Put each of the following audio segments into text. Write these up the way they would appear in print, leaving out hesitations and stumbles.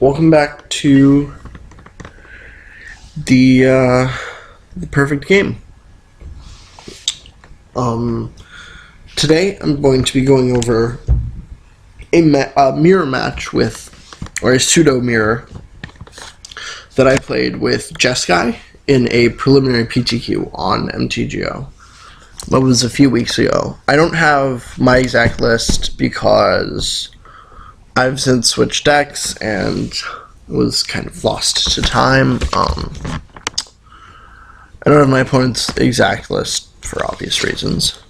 welcome back to the perfect game. Today I'm going to be going over a mirror match or a pseudo mirror that I played with Jeskai in a preliminary PTQ on MTGO. That was a few weeks ago. I don't have my exact list because I've since switched decks and was kind of lost to time. I don't have my opponent's exact list for obvious reasons.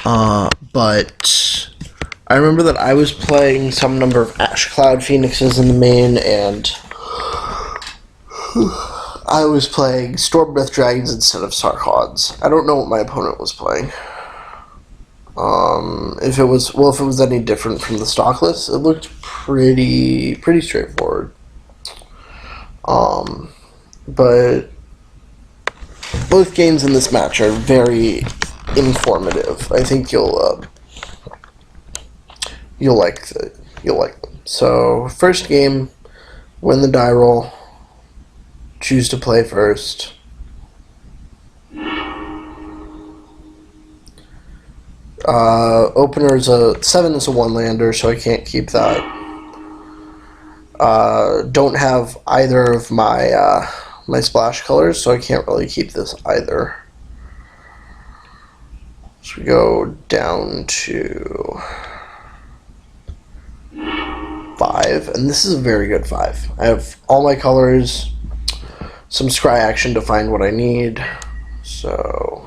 But I remember that I was playing some number of Ash Cloud Phoenixes in the main, and I was playing Stormbreath Dragons instead of Sarkhads. I don't know what my opponent was playing. If it was any different from the stock list, it looked pretty straightforward. But both games in this match are very informative. I think you'll like them. So first game, win the die roll. Choose to play first. Opener is 7 is a 1-lander, so I can't keep that. Don't have either of my my splash colors, so I can't really keep this either. So we go down to 5, and this is a very good 5. I have all my colors, some scry action to find what I need, so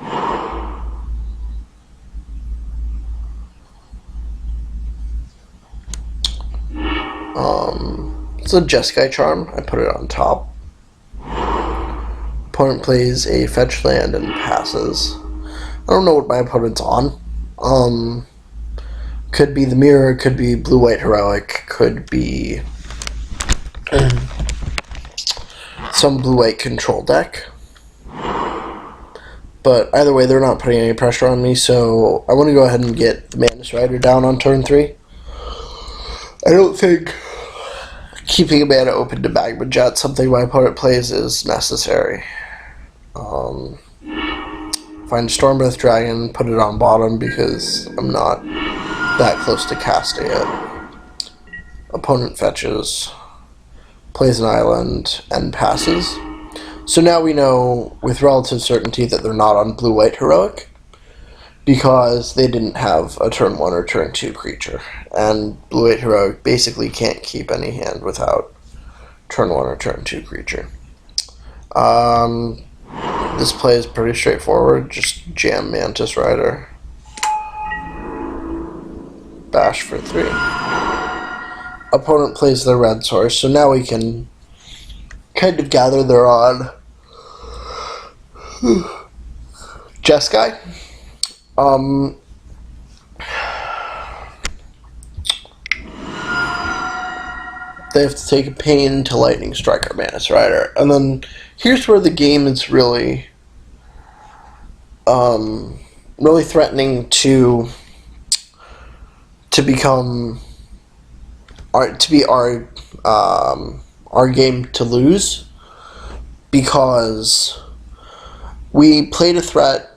it's a Jeskai Charm. I put it on top. Opponent plays a fetch land and passes. I don't know what my opponent's on. Could be the mirror, could be blue-white heroic, could be some blue-white control deck. But either way, they're not putting any pressure on me, so I want to go ahead and get the Mantis Rider down on turn 3. I don't think keeping a mana open to Magma Jet, something my opponent plays, is necessary. Find Stormbreath Dragon, put it on bottom because I'm not that close to casting it. Opponent fetches, plays an island, and passes. So now we know with relative certainty that they're not on blue-white heroic because they didn't have a turn 1 or turn 2 creature. And blue-white heroic basically can't keep any hand without turn 1 or turn 2 creature. This play is pretty straightforward. Just jam Mantis Rider. Bash for 3. Opponent plays their red source, so now we can kind of gather they're on Jeskai. They have to take a pain to Lightning Strike our Mantis Rider. And then here's where the game is really threatening to become our game to lose, because we played a threat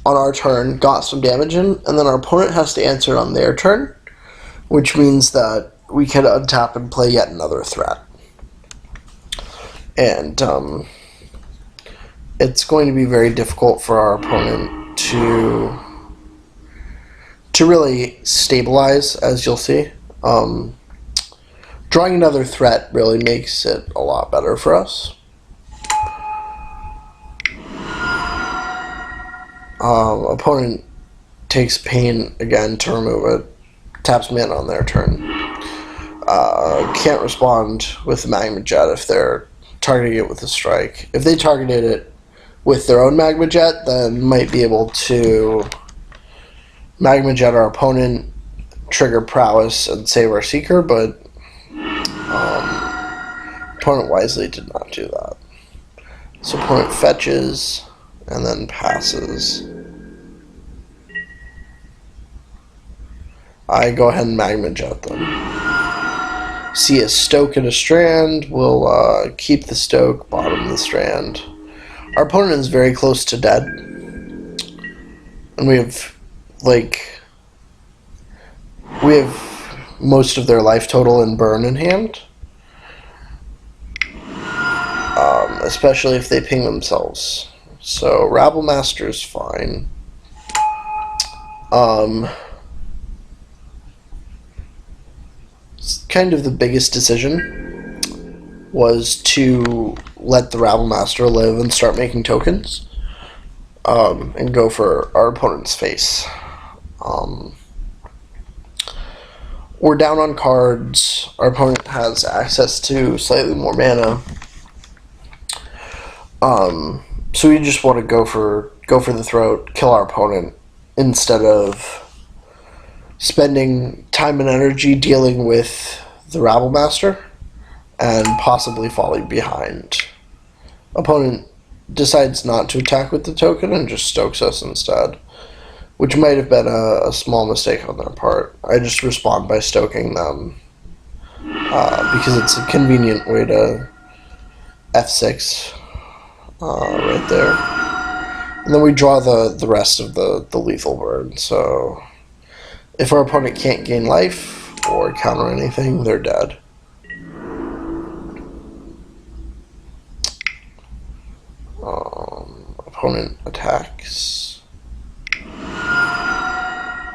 on our turn, got some damage in, and then our opponent has to answer it on their turn, which means that we can untap and play yet another threat. And it's going to be very difficult for our opponent to really stabilize, as you'll see. Drawing another threat really makes it a lot better for us. Opponent takes pain again to remove it, taps mana on their turn. Can't respond with the Magma Jet if they're targeting it with a strike. If they targeted it with their own Magma Jet, then might be able to Magma Jet our opponent, trigger Prowess, and save our Seeker, but opponent wisely did not do that. So opponent fetches and then passes. I go ahead and Magma Jet them. see a Stoke and a Strand, we'll keep the Stoke, bottom the Strand. Our opponent is very close to dead. And we have, like, most of their life total in burn in hand. Especially if they ping themselves. So, Rabble Master is fine. Kind of the biggest decision was to let the Rabble Master live and start making tokens. And go for our opponent's face. We're down on cards. Our opponent has access to slightly more mana. So we just want to go for the throat, kill our opponent, instead of spending time and energy dealing with the Rabble Master and possibly falling behind. Opponent decides not to attack with the token and just stokes us instead, which might have been a small mistake on their part. I just respond by stoking them because it's a convenient way to F6 right there. And then we draw the rest of the lethal burn. So if our opponent can't gain life or counter anything, they're dead. Opponent attacks.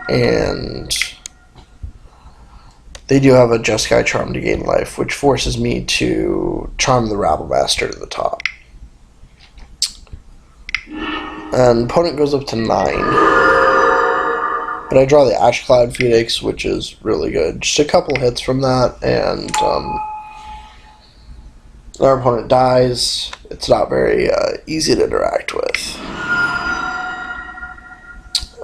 And they do have a Jeskai Charm to gain life, which forces me to charm the Rabble Master to the top. And opponent goes up to 9. But I draw the Ash Cloud Phoenix, which is really good. Just a couple hits from that, and our opponent dies. It's not very easy to interact with.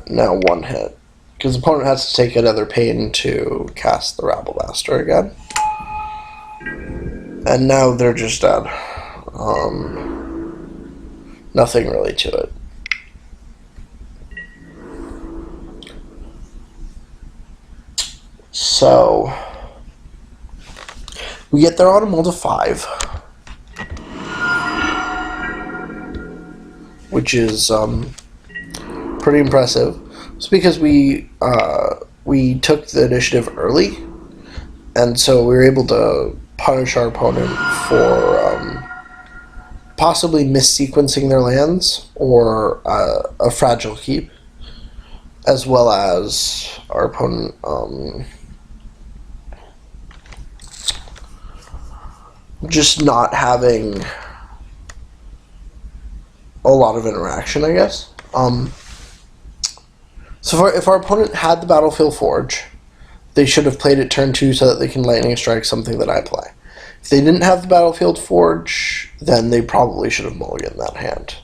Now 1 hit. Because the opponent has to take another pain to cast the Rabble Master again. And now they're just dead. Nothing really to it. So we get their Automol to 5, which is pretty impressive. It's because we took the initiative early, and so we were able to punish our opponent for possibly missequencing their lands or a fragile keep, as well as our opponent just not having a lot of interaction, I guess. So if our opponent had the Battlefield Forge, they should have played it turn 2 so that they can Lightning Strike something that I play. If they didn't have the Battlefield Forge, then they probably should have mulliganed that hand.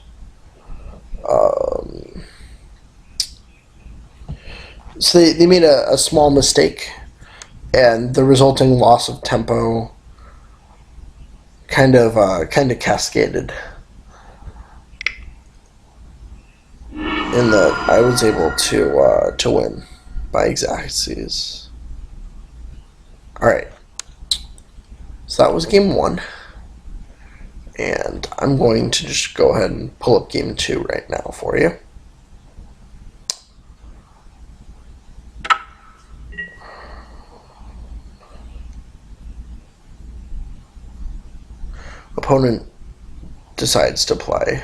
So they made a small mistake, and the resulting loss of tempo kind of cascaded. In that I was able to win by Xaxes. Alright. So that was game 1. And I'm going to just go ahead and pull up game 2 right now for you. Opponent decides to play.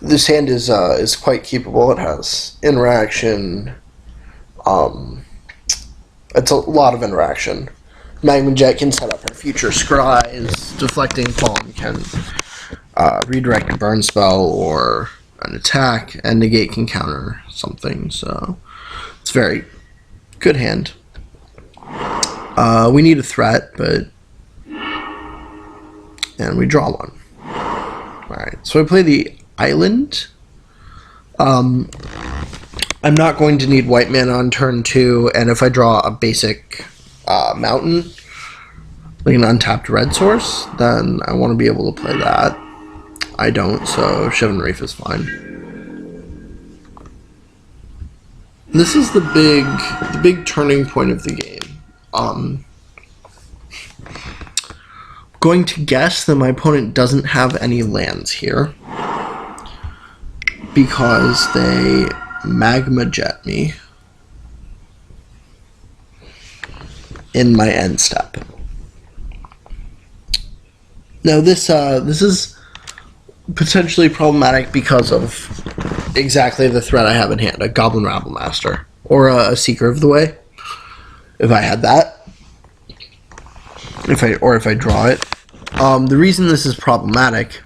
This hand is quite keepable. It has interaction. It's a lot of interaction. Magma Jet can set up her future scries. Deflecting Palm can redirect a burn spell or an attack, and Negate can counter something. So it's a very good hand. We need a threat, and we draw one. Alright, so I play the Island. I'm not going to need white mana on turn 2, and if I draw a basic mountain, like an untapped red source, then I want to be able to play that. I don't, so Shivan Reef is fine. This is the big turning point of the game. Going to guess that my opponent doesn't have any lands here because they Magma Jet me in my end step. Now this is potentially problematic because of exactly the threat I have in hand, a Goblin Rabblemaster or a Seeker of the Way. If I had that, if I draw it. The reason this is problematic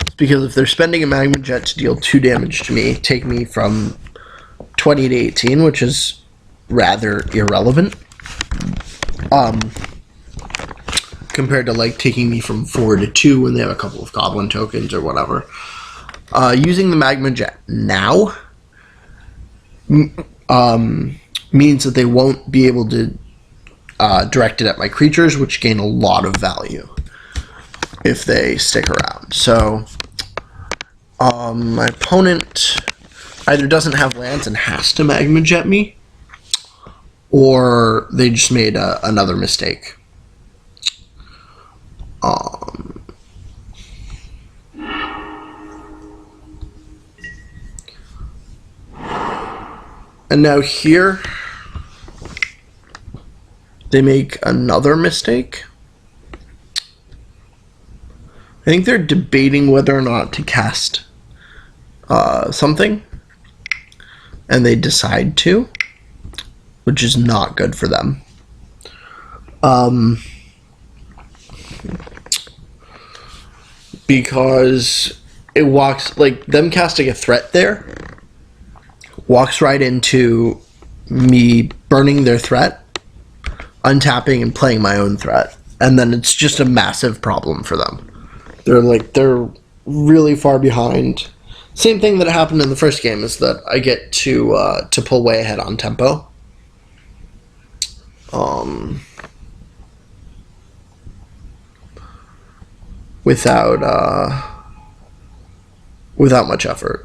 is because if they're spending a Magma Jet to deal 2 damage to me, take me from 20 to 18, which is rather irrelevant, compared to like taking me from 4 to 2 when they have a couple of Goblin tokens or whatever. Using the Magma Jet now means that they won't be able to direct it at my creatures, which gain a lot of value if they stick around. So my opponent either doesn't have lands and has to Magma Jet me, or they just made another mistake. And now here they make another mistake. I think they're debating whether or not to cast something, and they decide to, which is not good for them. Because it walks, like, them casting a threat there walks right into me burning their threat, untapping and playing my own threat, and then it's just a massive problem for them. They're really far behind. Same thing that happened in the first game is that I get to pull way ahead on tempo. Without much effort.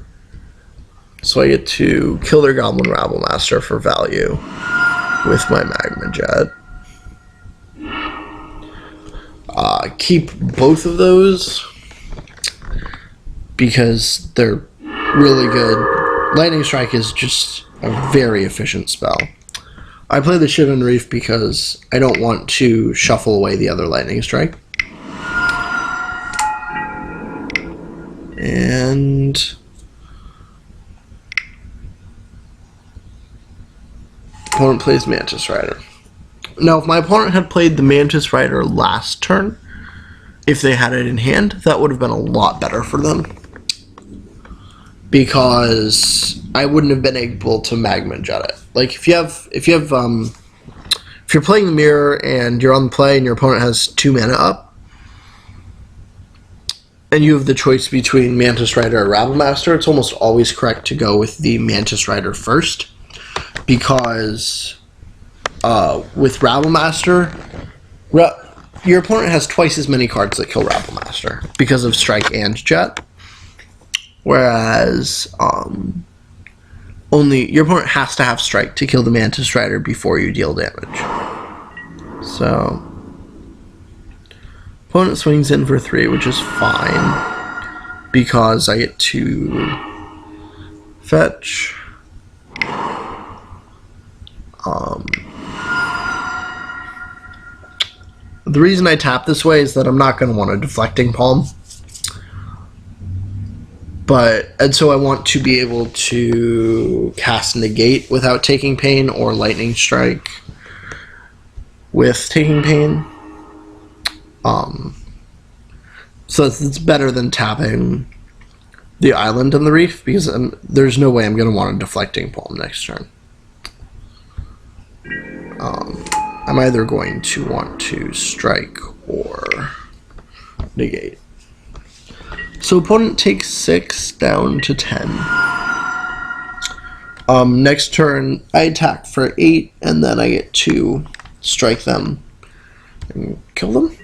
So I get to kill their Goblin Rabblemaster for value with my Magma Jet. Keep both of those because they're really good. Lightning Strike is just a very efficient spell. I play the Shivan Reef because I don't want to shuffle away the other Lightning Strike. And opponent plays Mantis Rider. Now, if my opponent had played the Mantis Rider last turn, if they had it in hand, that would have been a lot better for them. Because I wouldn't have been able to Magma Jet it. Like if you're playing the Mirror and you're on the play and your opponent has 2 mana up, and you have the choice between Mantis Rider or Rabblemaster, it's almost always correct to go with the Mantis Rider first, because with Rabblemaster, your opponent has twice as many cards that kill Rabblemaster because of Strike and Jet, whereas only your opponent has to have Strike to kill the Mantis Rider before you deal damage. So opponent swings in for 3, which is fine because I get to fetch. The reason I tap this way is that I'm not going to want a Deflecting Palm. And so I want to be able to cast Negate without taking pain, or Lightning Strike with taking pain. So it's better than tapping the Island and the Reef, because there's no way I'm going to want a Deflecting Palm next turn. I'm either going to want to strike or negate. So opponent takes 6 down to 10. Next turn I attack for 8, and then I get to strike them and kill them.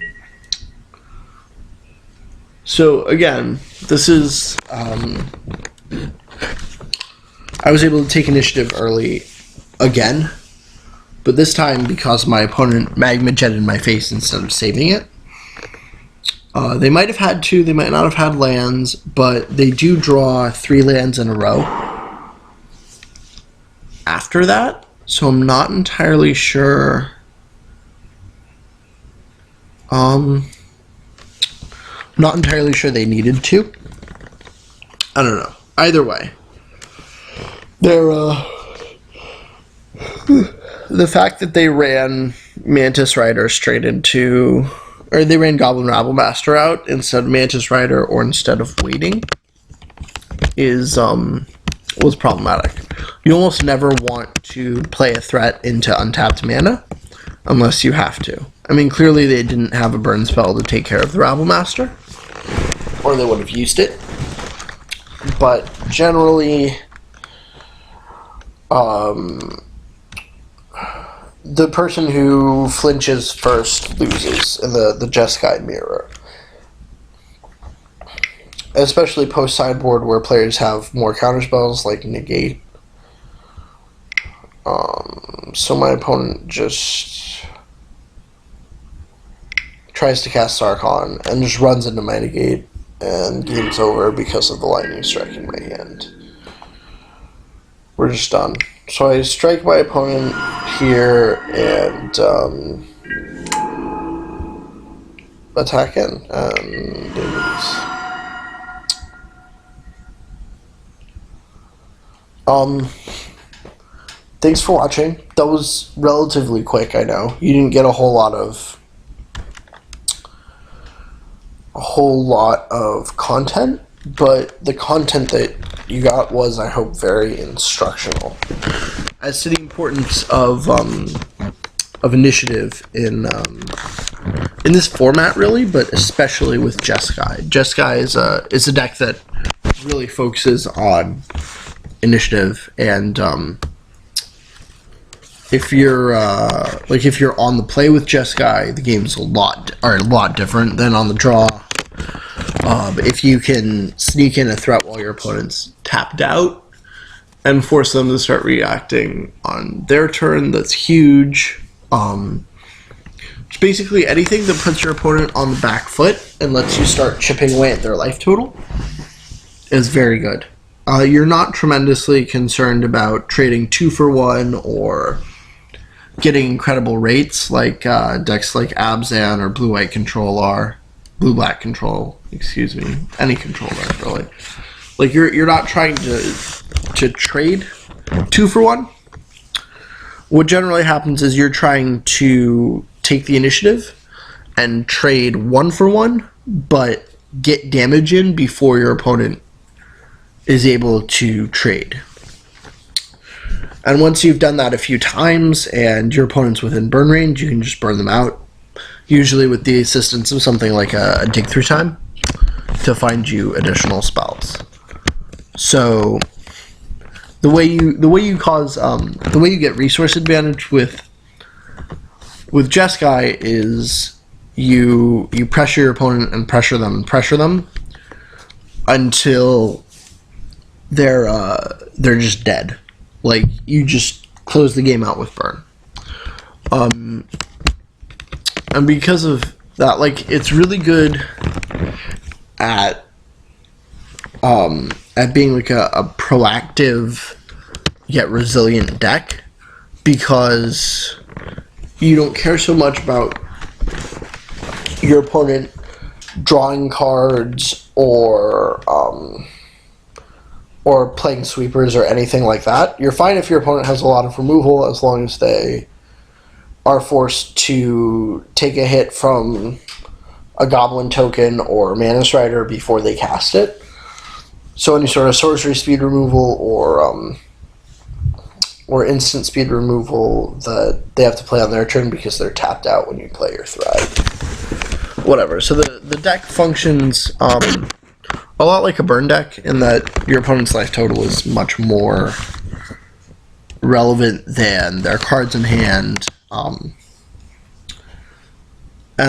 So again, this is I I was able to take initiative early again, but this time because my opponent magma jetted my face instead of saving it. They might have had 2, they might not have had lands, but they do draw 3 lands in a row after that, so I'm not entirely sure. Not entirely sure they needed to. I don't know. Either way, the fact that they ran Mantis Rider straight into, or they ran Goblin Rabblemaster out instead of Mantis Rider or instead of waiting was problematic. You almost never want to play a threat into untapped mana unless you have to. I mean, clearly they didn't have a burn spell to take care of the Rabblemaster, or they would have used it. But generally, the person who flinches first loses in the Jeskai mirror. Especially post-sideboard where players have more counterspells like Negate. So my opponent just tries to cast Sarkhan and just runs into my Negate, and game's over because of the lightning strike in my hand. We're just done. So I strike my opponent here and attack in and lose. Thanks for watching. That was relatively quick, I know. You didn't get a whole lot of content, but the content that you got was, I hope, very instructional as to the importance of initiative in this format, really, but especially with Jeskai. Jeskai is a deck that really focuses on initiative, and if you're on the play with Jeskai, the game's a lot different than on the draw. If you can sneak in a threat while your opponent's tapped out and force them to start reacting on their turn, that's huge. It's basically anything that puts your opponent on the back foot and lets you start chipping away at their life total is very good. You're not tremendously concerned about trading 2 for 1 or getting incredible rates like decks like Abzan or Blue-White Control are. Blue-Black Control, excuse me. Any control deck, really. Like, you're not trying to trade 2 for 1. What generally happens is you're trying to take the initiative and trade 1 for 1, but get damage in before your opponent is able to trade. And once you've done that a few times and your opponent's within burn range, you can just burn them out, usually with the assistance of something like a dig through time to find you additional spells. So the way you get resource advantage with Jeskai is you pressure your opponent and pressure them until they're just dead. Like, you just close the game out with burn. And because of that, like, it's really good at being like a proactive yet resilient deck, because you don't care so much about your opponent drawing cards or playing sweepers or anything like that. You're fine if your opponent has a lot of removal, as long as they are forced to take a hit from a Goblin token or Mantis Rider before they cast it. So any sort of sorcery speed removal or instant speed removal that they have to play on their turn because they're tapped out when you play your threat. Whatever. So the deck functions a lot like a burn deck in that your opponent's life total is much more relevant than their cards in hand. And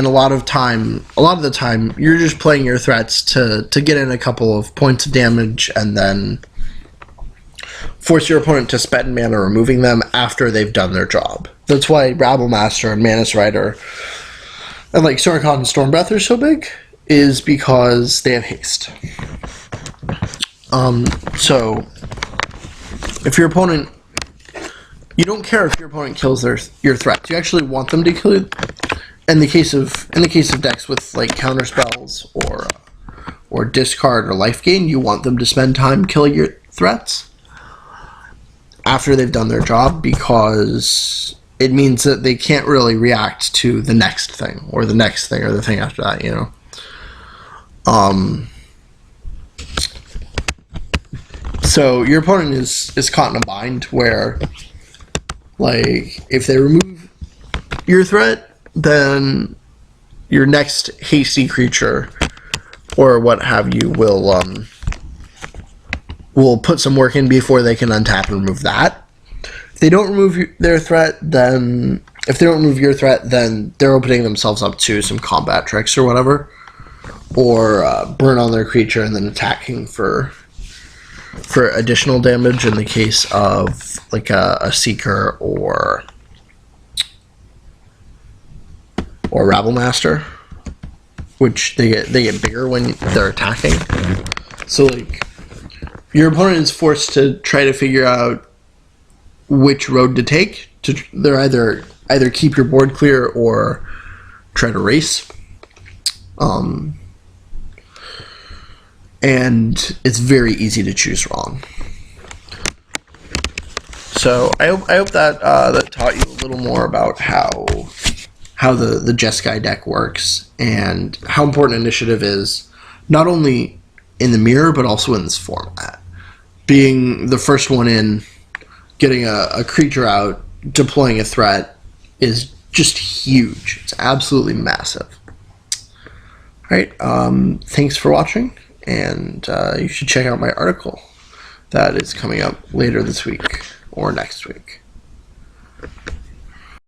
a lot of the time, you're just playing your threats to get in a couple of points of damage and then force your opponent to spend mana removing them after they've done their job. That's why Rabblemaster and Manus Rider and like Stormcon and Stormbreath are so big, is because they have haste. So if your opponent, you don't care if your opponent kills your threats. You actually want them to kill you. In the case of decks with like counter spells or discard or life gain, you want them to spend time killing your threats after they've done their job, because it means that they can't really react to the next thing or the next thing or the thing after that, you know. So your opponent is caught in a bind where, like, if they remove your threat, then your next hasty creature or what have you will put some work in before they can untap and remove that. If they don't remove their threat, then if they don't remove your threat, then they're opening themselves up to some combat tricks or whatever, or burn on their creature and then attacking for additional damage in the case of like a Seeker or Rabblemaster, which they get bigger when they're attacking. So like your opponent is forced to try to figure out which road to take. They're either keep your board clear or try to race. And it's very easy to choose wrong. So I hope that that taught you a little more about how the Jeskai deck works and how important initiative is, not only in the mirror but also in this format. Being the first one in, getting a creature out, deploying a threat is just huge. It's absolutely massive. All right, thanks for watching. And you should check out my article that is coming up later this week or next week.